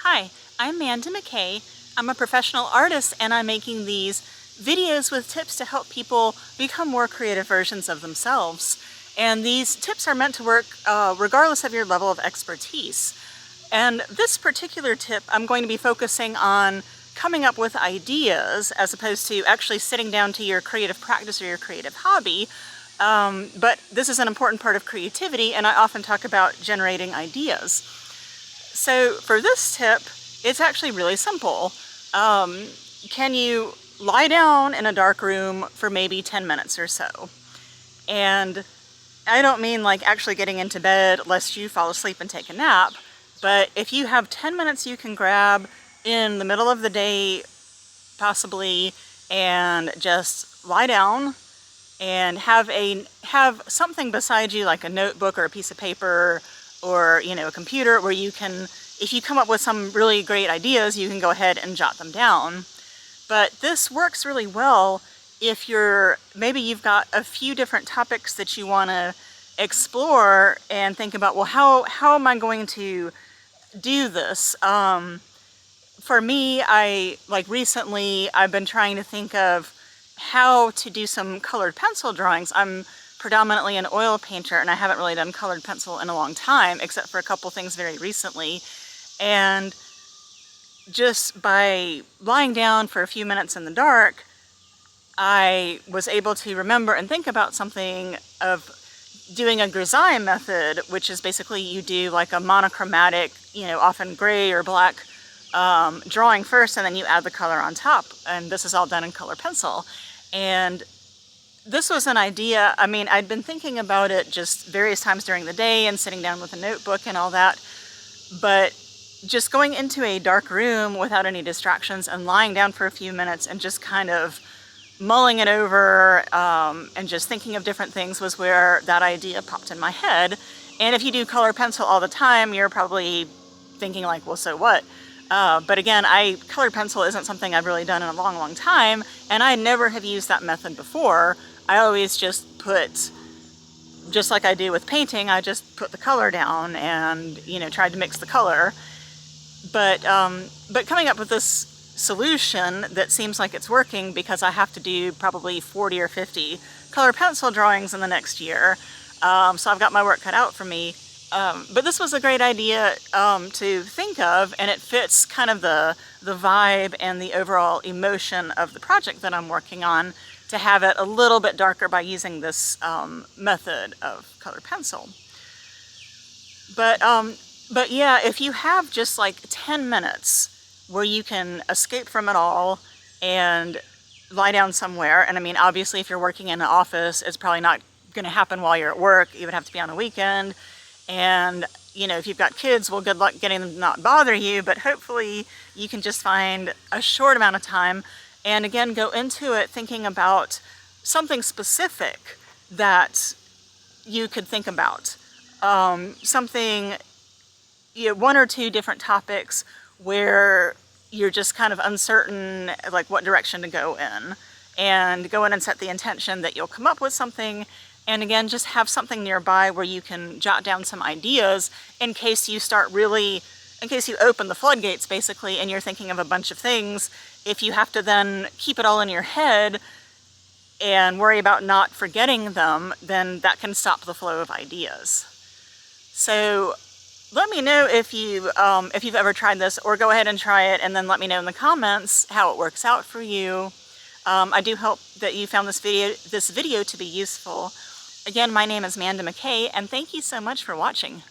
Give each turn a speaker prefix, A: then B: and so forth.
A: Hi, I'm Amanda McKay. I'm a professional artist and I'm making these videos with tips to help people become more creative versions of themselves. And these tips are meant to work regardless of your level of expertise. And this particular tip, I'm going to be focusing on coming up with ideas as opposed to actually sitting down to your creative practice or your creative hobby. But this is an important part of creativity, and I often talk about generating ideas. So for this tip, it's actually really simple. Can you lie down in a dark room for maybe 10 minutes or so? And I don't mean like actually getting into bed lest you fall asleep and take a nap, but if you have 10 minutes you can grab in the middle of the day, possibly, and just lie down and have something beside you, like a notebook or a piece of paper or a computer, where you can, if you come up with some really great ideas, you can go ahead and jot them down. But this works really well if maybe you've got a few different topics that you want to explore and think about, well, how am I going to do this? For me, recently I've been trying to think of how to do some colored pencil drawings. I'm predominantly an oil painter and I haven't really done colored pencil in a long time, except for a couple things very recently. And just by lying down for a few minutes in the dark, I was able to remember and think about something of doing a grisaille method, which is basically you do like a monochromatic, often gray or black drawing first, and then you add the color on top. And this is all done in color pencil. And this was an idea, I'd been thinking about it just various times during the day and sitting down with a notebook and all that, but just going into a dark room without any distractions and lying down for a few minutes and just kind of mulling it over and just thinking of different things was where that idea popped in my head. And if you do color pencil all the time, you're probably thinking like, well, so what? But again, colored pencil isn't something I've really done in a long, long time, and I never have used that method before. I always just just like I do with painting, I just put the color down and, tried to mix the color. But coming up with this solution that seems like it's working, because I have to do probably 40 or 50 color pencil drawings in the next year. So I've got my work cut out for me. But this was a great idea to think of, and it fits kind of the vibe and the overall emotion of the project that I'm working on, to have it a little bit darker by using this method of colored pencil. But yeah, if you have just like 10 minutes where you can escape from it all and lie down somewhere, and obviously if you're working in an office, it's probably not going to happen while you're at work. You would have to be on a weekend. And, if you've got kids, well, good luck getting them to not bother you, but hopefully you can just find a short amount of time and again, go into it thinking about something specific that you could think about. Something, one or two different topics where you're just kind of uncertain, like what direction to go in. And go in and set the intention that you'll come up with something. And again, just have something nearby where you can jot down some ideas in case you open the floodgates basically and you're thinking of a bunch of things. If you have to then keep it all in your head and worry about not forgetting them, then that can stop the flow of ideas. So let me know if you've ever tried this, or go ahead and try it and then let me know in the comments how it works out for you. I do hope that you found this video to be useful. Again, my name is Amanda McKay, and thank you so much for watching.